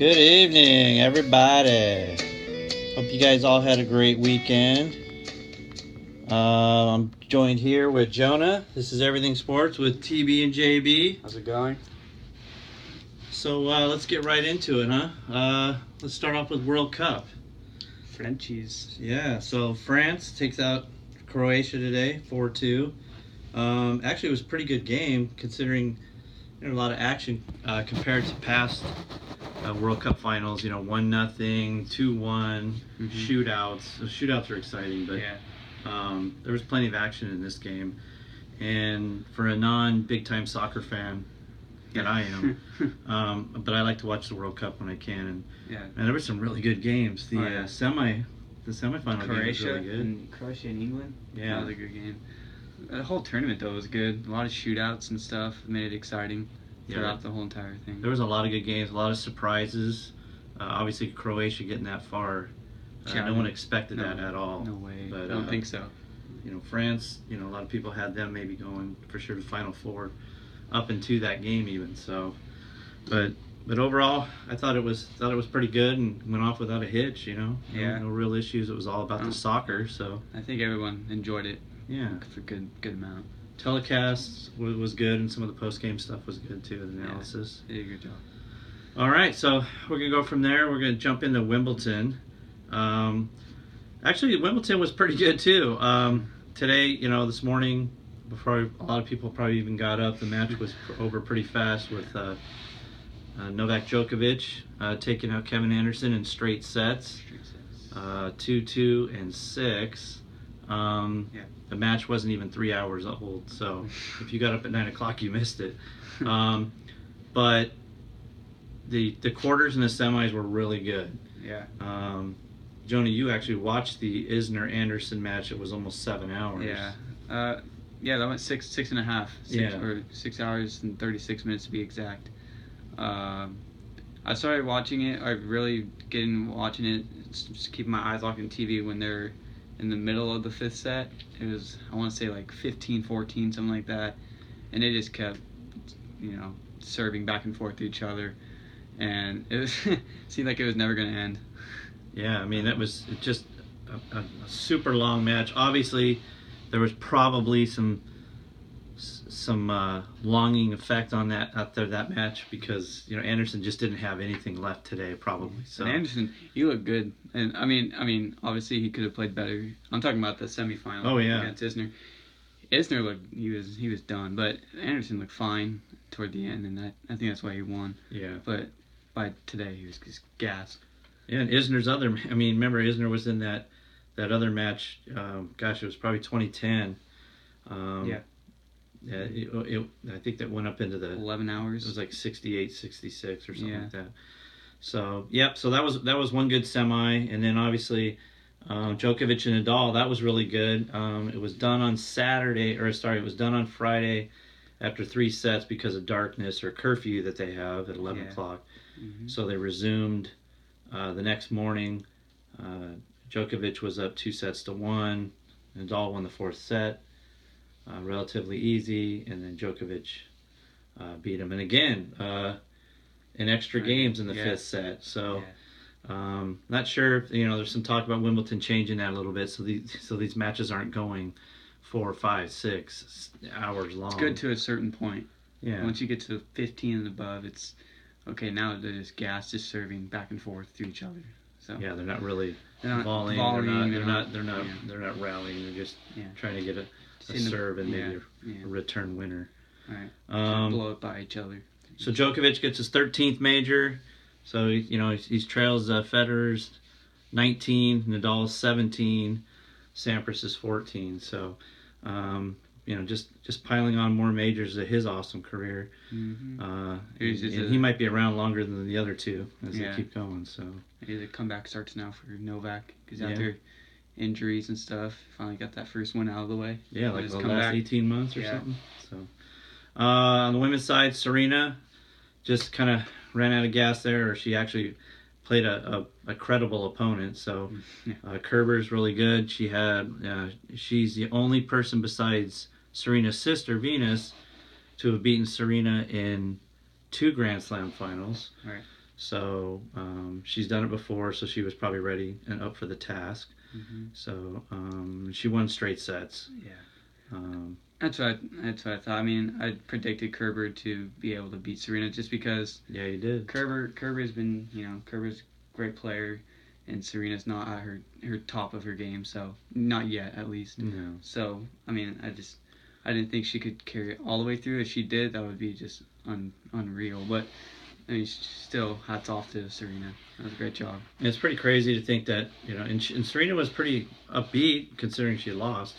Good evening, everybody. Hope you guys all had a great weekend. I'm joined here with Jonah. This is Everything Sports with TB and JB. How's it going? So let's get right into it, huh? Let's start off with World Cup. Frenchies. Yeah, so France takes out Croatia today, 4-2. Actually, it was a pretty good game considering a lot of action compared to past World Cup finals. 1-0, 2-1, shootouts. The shootouts are exciting, but there was plenty of action in this game. And for a non-big time soccer fan that I am, but I like to watch the World Cup when I can. And there were some really good games. The semifinal game was really good. Croatia and England. Yeah, that was a good game. The whole tournament though was good. A lot of shootouts and stuff made it exciting throughout the whole entire thing. There was a lot of good games, a lot of surprises. Obviously, Croatia getting that far, no one expected that at all. No way. But, I don't think so. France, a lot of people had them maybe going for sure to Final Four, up into that game even. So, but overall, I thought it was pretty good and went off without a hitch. No real issues. It was all about the soccer. So I think everyone enjoyed it. Yeah, for good amount. Telecast was good, and some of the post-game stuff was good too, the analysis. Yeah, good job. All right, so we're going to go from there. We're going to jump into Wimbledon. Actually, Wimbledon was pretty good too. Today, this morning, before a lot of people probably even got up, the match was over pretty fast with Novak Djokovic taking out Kevin Anderson in straight sets, 2-2 and 6. The match wasn't even 3 hours old, so if you got up at 9 o'clock, you missed it. But the quarters and the semis were really good. Yeah. Jonah, you actually watched the Isner-Anderson match. It was almost 7 hours. Yeah. That went six and a half. Or 6 hours and 36 minutes to be exact. I started watching it. I really watching it. Just keeping my eyes locked on TV when they're in the middle of the fifth set. It was, I want to say, like 15-14, something like that. And they just kept, serving back and forth to each other. And it was seemed like it was never going to end. Yeah, I mean, that was just a super long match. Obviously, there was probably some longing effect on that after that match because Anderson just didn't have anything left today, probably. So and Anderson, he looked good, and I mean, obviously he could have played better. I'm talking about the semifinal. Oh yeah, against Isner. Isner looked he was done, but Anderson looked fine toward the end, and I think that's why he won. Yeah. But by today he was just gassed. Yeah, and Isner's remember Isner was in that other match. It was probably 2010. Yeah, I think that went up into the 11 hours. It was like 68, 66 or something like that. So, so that was one good semi, and then obviously Djokovic and Nadal, that was really good. It was done on it was done on Friday after 3 sets because of darkness or curfew that they have at 11 o'clock. Mm-hmm. So they resumed the next morning. Djokovic was up 2-1. Nadal won the 4th set. Relatively easy, and then Djokovic beat him. And again, in extra games in the 5th set. So, not sure if, there's some talk about Wimbledon changing that a little bit, so these matches aren't going 4, 5, 6 hours long. It's good to a certain point. Yeah. Once you get to 15 and above, it's okay. Now they're just serving back and forth to each other. So yeah, they're not really volleying. They're not rallying. They're just trying to get a serve and maybe a return winner. Right. Blow it by each other. So Djokovic gets his 13th major. So he trails Federer's 19, Nadal's 17, Sampras is 14. So just piling on more majors of his awesome career. Mm-hmm. And he might be around longer than the other two as they keep going. So the comeback starts now for Novak because after injuries and stuff, finally got that first one out of the way. Yeah, like the last 18 months or something. So on the women's side, Serena just kind of ran out of gas there, or she actually played a credible opponent. So Kerber's really good. She's the only person besides Serena's sister, Venus, to have beaten Serena in 2 Grand Slam finals. Right. So she's done it before, so she was probably ready and up for the task. Mm-hmm. So she won straight sets. Yeah. That's what I thought. I mean, I predicted Kerber to be able to beat Serena just because. Yeah, you did. Kerber's been, Kerber's a great player, and Serena's not at her top of her game, so not yet at least. No. So I mean, I didn't think she could carry it all the way through. If she did, that would be just unreal. But I mean, still, hats off to Serena. That was a great job. And it's pretty crazy to think that, and Serena was pretty upbeat considering she lost.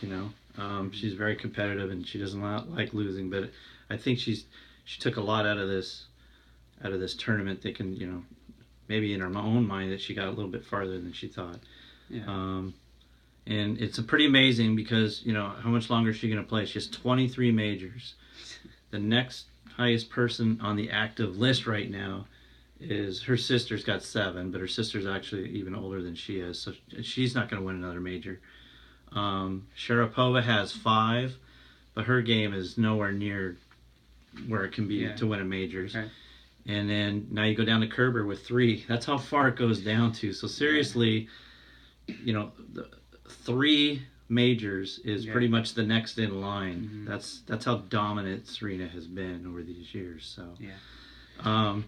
She's very competitive and she doesn't like losing. But I think she took a lot out of this tournament, thinking, maybe in her own mind that she got a little bit farther than she thought. Yeah. And it's pretty amazing because, how much longer is she going to play? She has 23 majors. The next highest person on the active list right now is her sister's got 7, but her sister's actually even older than she is, so she's not going to win another major. Sharapova has 5, but her game is nowhere near where it can be to win a majors. Right. And then now you go down to Kerber with 3. That's how far it goes down to. So seriously, the 3 majors is pretty much the next in line. Mm-hmm. That's how dominant Serena has been over these years. So all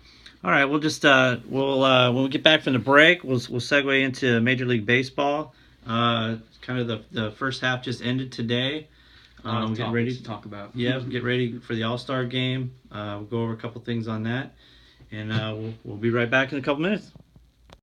right, we'll just when we get back from the break, we'll segue into Major League Baseball. Kind of the first half just ended today. We're getting ready to talk about. Yeah, get ready for the All-Star game. We'll go over a couple things on that, and we'll be right back in a couple minutes.